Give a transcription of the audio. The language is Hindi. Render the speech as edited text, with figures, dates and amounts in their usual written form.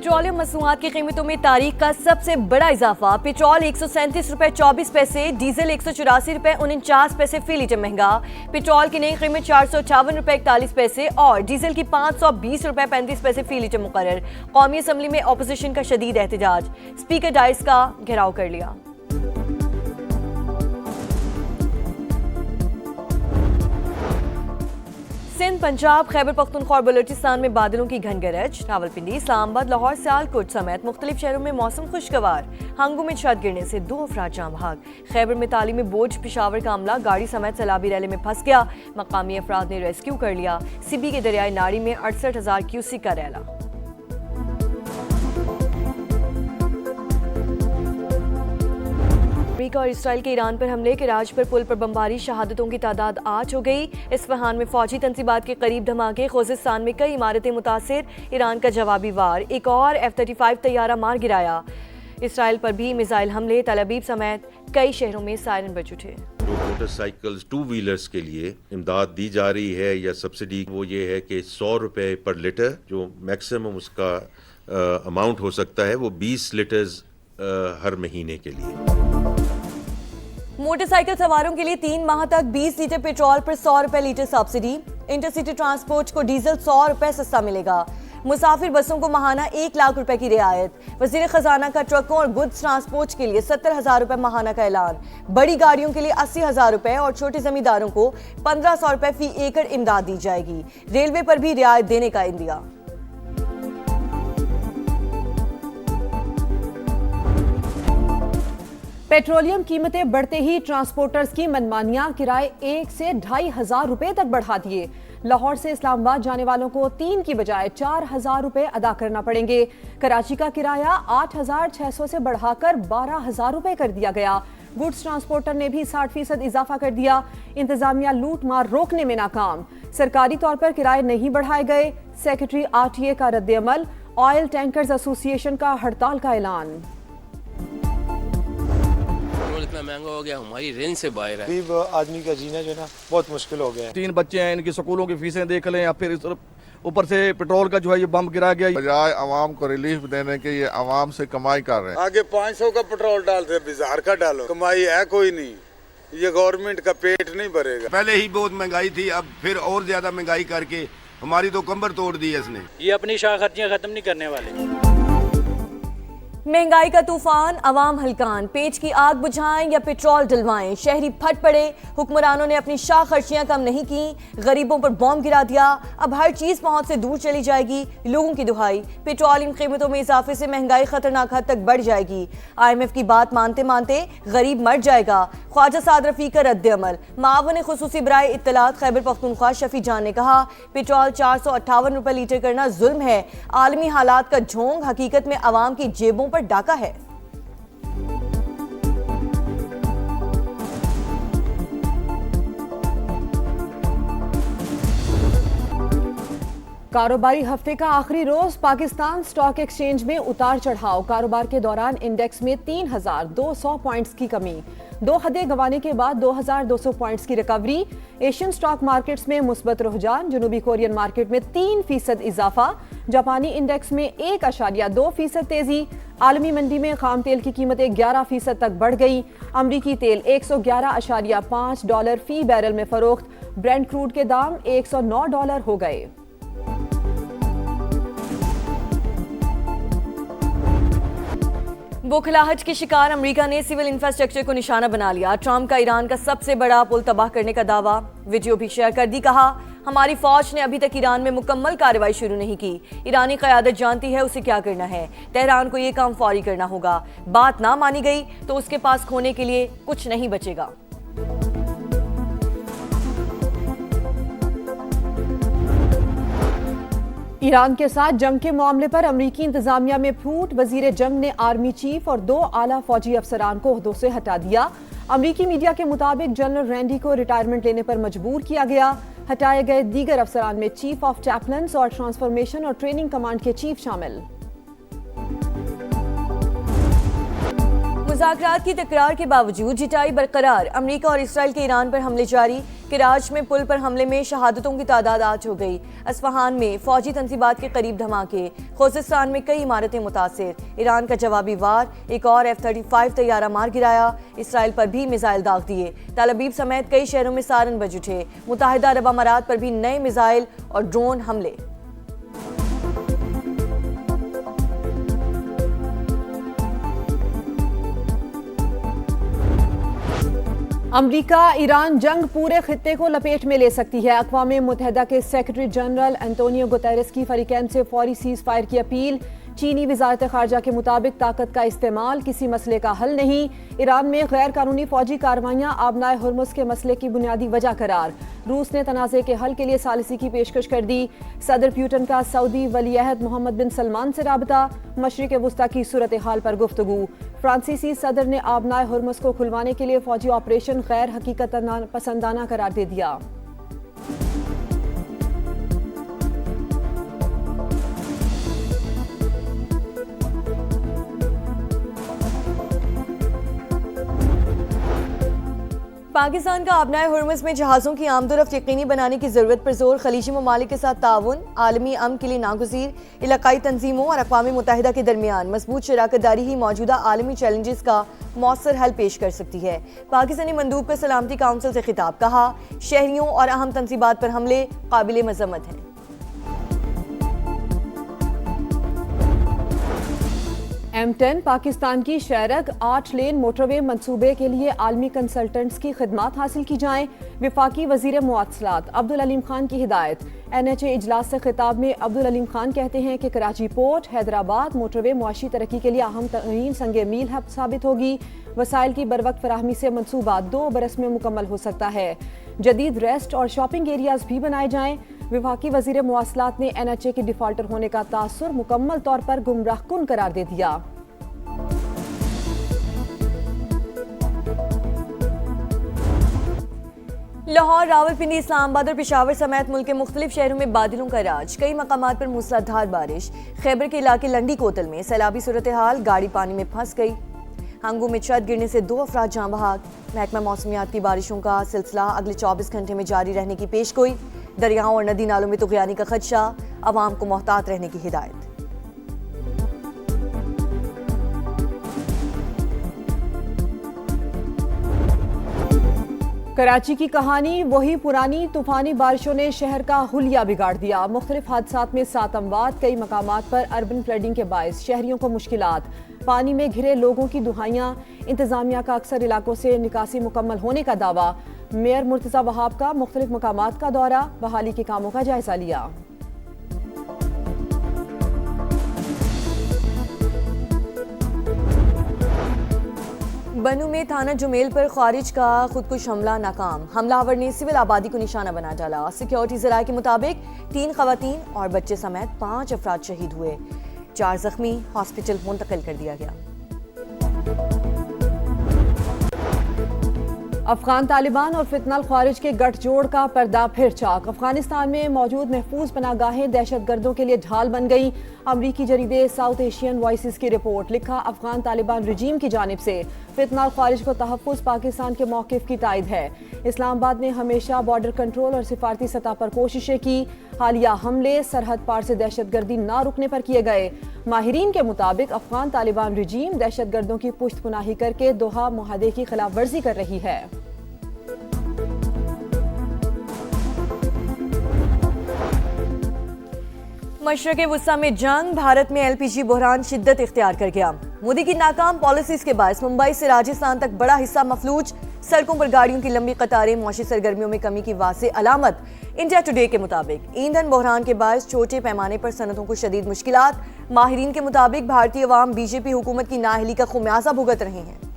पेट्रोलियम मसनूआत की कीमतों में तारीख का सबसे बड़ा इजाफा। पेट्रोल 137 रुपए 24 पैसे, डीजल 184 रुपए 49 पैसे फी लीटर महंगा। पेट्रोल की नई कीमत 458 रुपए 41 पैसे और डीजल की 520 रुपए 35 पैसे फी लीटर मुकर्रर। कौमी असम्बली में अपोजिशन का शदीद एहतजाज, स्पीकर डाइस का घेराव कर लिया। सिंध, पंजाब, खैबर पख्तूनख्वा और बलूचिस्तान में बादलों की घन गरज। रावलपिंडी, इस्लामाबाद, लाहौर, सियालकोट समेत मुख्तलिफ शहरों में मौसम खुशगवार। हंगू में छत गिरने से 2 अफराद जाँ बहक। खैबर में तालीमी बोझ पिशावर का अमला गाड़ी समेत सैलाबी रैली में फंस गया, मकामी अफराद ने रेस्क्यू कर लिया। सिबी के दरियाई नाड़ी में 68,000 क्यूसिक का रैला। अमेरिका और इसराइल के ईरान पर हमले के राज पर पुल पर बमबारी, शहादतों की तादाद 8 हो गई। इस्फहान में फौजी तंसीबात के करीब धमाके, खोजिस्तान में कई इमारतें मुतासिर। ईरान का जवाबी वार, एक और F-35 तैयारा मार गिराया। इसराइल पर भी मिसाइल हमले, तल अबीब समेत कई शहरों में सायरन बज उठे। जो मोटरसाइकिल्स 2 व्हीलर्स के लिए इमदाद दी जा रही है या सब्सिडी, वो ये है कि 100 रुपये पर लीटर, जो मैक्सिमम उसका अमाउंट हो सकता है, वो 20 लीटर्स हर महीने के लिए। मोटरसाइकिल सवारों के लिए 3 माह तक 20 लीटर पेट्रोल पर 100 रुपए लीटर सब्सिडी। इंटरसिटी ट्रांसपोर्ट को डीजल 100 रुपए सस्ता मिलेगा। मुसाफिर बसों को माहाना 1 लाख रुपए की रियायत। वजीर खजाना का ट्रकों और गुड्स ट्रांसपोर्ट के लिए 70,000 रुपए माहाना का ऐलान। बड़ी गाड़ियों के लिए 80,000 रुपए और छोटे जमींदारों को 1500 रुपए फी एकड़ इमदाद दी जाएगी। रेलवे पर भी रियायत देने का इंदिया। पेट्रोलियम कीमतें बढ़ते ही ट्रांसपोर्टर्स की मनमानियां, किराए 1 से 2,500 रुपए तक बढ़ा दिए। लाहौर से इस्लामाबाद जाने वालों को 3 की बजाय 4,000 रुपए अदा करना पड़ेंगे। कराची का किराया 8,600 से बढ़ाकर 12,000 रुपए कर दिया गया। गुड्स ट्रांसपोर्टर ने भी 60% इजाफा कर दिया। इंतजामिया लूट मार रोकने में नाकाम। सरकारी तौर पर किराए नहीं बढ़ाए गए। सेक्रेटरी RTA का रद्द-ए-अमल। ऑयल टैंकर्स एसोसिएशन का हड़ताल का ऐलान। इतना महंगा हो गया, हमारी रेंज से बाहर है। गरीब आदमी का जीना जो है ना बहुत मुश्किल हो गया है। 3 बच्चे हैं, इनकी स्कूलों की फीसें देख लें, या फिर ऊपर से पेट्रोल का जो है ये बम गिरा गया। बजाय आवाम को रिलीफ देने के ये आवाम से कमाई कर रहे हैं। आगे 500 का पेट्रोल डालते, बिजार का डालो, कमाई है कोई नहीं। ये गवर्नमेंट का पेट नहीं भरेगा। पहले ही बहुत महंगाई थी, अब फिर और ज्यादा महंगाई करके हमारी तो कंबर तोड़ दी है इसने। ये अपनी शाह खर्चियां खत्म नहीं करने वाले। महंगाई का तूफान, अवाम हलकान, पेच की आग बुझाएं या पेट्रोल डलवाएं, शहरी फट पड़े। हुक्मरानों ने अपनी शाह खर्चियां कम नहीं की, गरीबों पर बॉम्ब गिरा दिया। अब हर चीज पहुंच से दूर चली जाएगी, लोगों की दुहाई। पेट्रोलियम कीमतों में इजाफे से महंगाई खतरनाक हद तक बढ़ जाएगी। IMF की बात मानते मानते गरीब मर जाएगा। ख्वाजा साद रफी का रद्द-ए-अमल। मावन खुसूसी बराए इत्तलात खैबर पख्तूनख्वा शफी जान ने कहा, पेट्रोल 458 रुपए लीटर करना जुल्म है। आलमी हालात का झोंक हकीकत में अवाम की जेबों पर डाका है। कारोबारी हफ्ते का आखिरी रोज पाकिस्तान स्टॉक एक्सचेंज में उतार चढ़ाव। कारोबार के दौरान इंडेक्स में 3,200 पॉइंट्स की कमी। 2 हदें गंवाने के बाद 2,200 पॉइंट्स की रिकवरी। एशियन स्टॉक मार्केट्स में मुस्बत रुझान। जनूबी कोरियन मार्केट में 3% इजाफा। जापानी इंडेक्स में 1.2% तेजी। आलमी मंडी में खाम तेल की कीमतें 11% तक बढ़ गई। अमरीकी तेल $111.5 फी बैरल में फरोख्त। ब्रेंट क्रूड के दाम $109 हो गए। बौखलाहट के शिकार अमेरिका ने सिविल इंफ्रास्ट्रक्चर को निशाना बना लिया। ट्रंप का ईरान का सबसे बड़ा पुल तबाह करने का दावा, वीडियो भी शेयर कर दी। कहा, हमारी फौज ने अभी तक ईरान में मुकम्मल कार्रवाई शुरू नहीं की। ईरानी क़यादत जानती है उसे क्या करना है। तेहरान को ये काम फौरी करना होगा। बात ना मानी गई तो उसके पास खोने के लिए कुछ नहीं बचेगा। ईरान के साथ जंग के मामले पर अमरीकी इंतजामिया में फूट। वजीर जंग ने आर्मी चीफ और 2 आला फौजी अफसरान को ओहदों से हटा दिया। अमरीकी मीडिया के मुताबिक जनरल रैंडी को रिटायरमेंट लेने पर मजबूर किया गया। हटाए गए दीगर अफसरान में चीफ ऑफ चैपलन्स और ट्रांसफॉर्मेशन और ट्रेनिंग कमांड के चीफ शामिल। मुज़ाकरात की तकरार के बावजूद जिटाई बरकरार। अमेरिका और इसराइल के ईरान पर हमले जारी। कराच में पुल पर हमले में शहादतों की तादाद 8 हो गई। अस्फहान में फौजी तंसीबात के करीब धमाके। खुज़िस्तान में कई इमारतें मुतासिर। ईरान का जवाबी वार, एक और F-35 तैयारा मार गिराया। इसराइल पर भी मिसाइल दाग दिए। तल अबीब समेत कई शहरों में सारन बज उठे। मुत्तहिदा अरब अमारात पर भी नए मिसाइल और ड्रोन हमले। अमरीका ईरान जंग पूरे खित्ते को लपेट में ले सकती है। अक़वाम मुत्तहिदा के सेक्रेटरी जनरल एंटोनियो गुतेरेस की फरीकैन से फौरी सीज़ फायर की अपील। चीनी वज़ारत ख़ारजा के मुताबिक ताकत का इस्तेमाल किसी मसले का हल नहीं। ईरान में गैर कानूनी फौजी कार्रवाइयाँ आबनाए हुर्मुज़ के मसले की बुनियादी वजह करार। रूस ने तनाज़े के हल के लिए सालिसी की पेशकश कर दी। सदर प्यूटन का सऊदी वलीअहद मोहम्मद बिन सलमान से राबता। मशरिक़ वस्ता की सूरत हाल पर गुफ्तगू। फ्रांसीसी सदर ने आबनाए हुर्मुज़ को खुलवाने के लिए फौजी ऑपरेशन गैर हकीकत पसंदाना करार दे दिया। पाकिस्तान का आबनाए हुर्मुज़ में जहाज़ों की आमदोरफ्त यकीनी बनाने की ज़रूरत पर जोर। खलीजी ममालिक के साथ ताउन आलमी अमन के लिए नागुज़ीर। इलाकाई तंजीमों और अक़वाम मुत्तहिदा के दरमियान मजबूत शराकतदारी ही मौजूदा आलमी चैलेंजेस का मौसर हल पेश कर सकती है। पाकिस्तानी मंदूब का सलामती काउंसिल से खिताब, कहा शहरियों और अहम तंसीबात पर हमले काबिल मज़म्मत हैं। M10 पाकिस्तान की शहरक 8 लेन मोटरवे मंसूबे के लिए आलमी कंसल्टेंट्स की खिदमात हासिल की जाएं। विफाकी वजीर मुआसलात अब्दुल अलीम खान की हिदायत। NHA इजलास से खिताब में अब्दुल अलीम खान कहते हैं कि कराची पोर्ट हैदराबाद मोटरवे मुआशी तरक्की के लिए अहम तरीन संगे मील साबित होगी। वसाइल की बरवक्त फराहमी से मनसूबा 2 बरस में मुकम्मल हो सकता है। जदीद रेस्ट और शॉपिंग एरियाज भी बनाए जाएं। विफाकी वजीर मुआसलात ने NHA के डिफाल्टर होने का तासुर मुकम्मल तौर पर गुमराहकुन करार दे दिया। लाहौर, रावलपिंडी, इस्लामाबाद और पेशावर समेत मुल्क के मुख्तलिफ शहरों में बादलों का राज। कई मकामात पर मूसलाधार बारिश। खैबर के इलाके लंडी कोतल में सैलाबी सूरत हाल, गाड़ी पानी में फंस गई। हंगू में छत गिरने से 2 अफराद जाँ बहक। महकमा मौसमियात की बारिशों का सिलसिला अगले 24 घंटे में जारी रहने की पेशगोई। दरियाओं और नदी नालों में तुग़यानी का खदशा, अवाम को मोहतात रहने की हिदायत। कराची की कहानी वही पुरानी। तूफानी बारिशों ने शहर का हुलिया बिगाड़ दिया। मुख्तलिफ हादसात में 7 अमवात। कई मकामात पर अर्बन फ्लडिंग के बायस शहरियों को मुश्किलात। पानी में घिरे लोगों की दुहाइयाँ। इंतजामिया का अक्सर इलाकों से निकासी मुकम्मल होने का दावा। मेयर मुर्तज़ा वहाब का मुख्तलिफ मकामात का दौरा, बहाली के कामों का जायजा लिया। बनू में थाना जुमेल पर खारिज का खुदकुश हमला नाकाम। हमलावर ने सिविल आबादी को निशाना बना डाला। सिक्योरिटी ज़राए के मुताबिक 3 खवातीन और बच्चे समेत 5 अफराद शहीद हुए। 4 जख्मी हॉस्पिटल मुंतकिल कर दिया गया। अफगान तालिबान और फितनल ख्वारिज के गठजोड़ का पर्दा फिर चाक। अफगानिस्तान में मौजूद महफूज पनागाहें दहशत गर्दों के लिए ढाल बन गई। अमरीकी जरीदे साउथ एशियन वॉइसेस की रिपोर्ट, लिखा अफगान तालिबान रजीम की जानिब से फितनल ख्वारिज को तहफ़्फ़ुज़ पाकिस्तान के मौक़िफ़ की तायद है। इस्लामाबाद ने हमेशा बॉर्डर कंट्रोल और सिफारती सतह पर कोशिशें की। हालिया हमले सरहद पार से दहशत गर्दी ना रुकने पर किए गए। माहिरीन के मुताबिक अफगान तालिबान रजीम दहशत गर्दों की पुश्तपनाही करके दोहा मुआहदे की खिलाफ वर्जी कर रही है। मशरक़े वुस्ता में जंग, भारत में LPG बहरान शिद्दत इख्तियार कर गया। मोदी की नाकाम पॉलिसीज के बायस मुंबई से राजस्थान तक बड़ा हिस्सा मफलूज। सड़कों पर गाड़ियों की लंबी कतारें मौसमी सरगर्मियों में कमी की वाज़े अलामत। इंडिया टुडे के मुताबिक ईंधन बहरान के बायस छोटे पैमाने पर सनतों को शदीद मुश्किलात। माहिरीन के मुताबिक भारतीय अवाम BJP हुकूमत की नाअहली का खुमियाजा भुगत रहे हैं।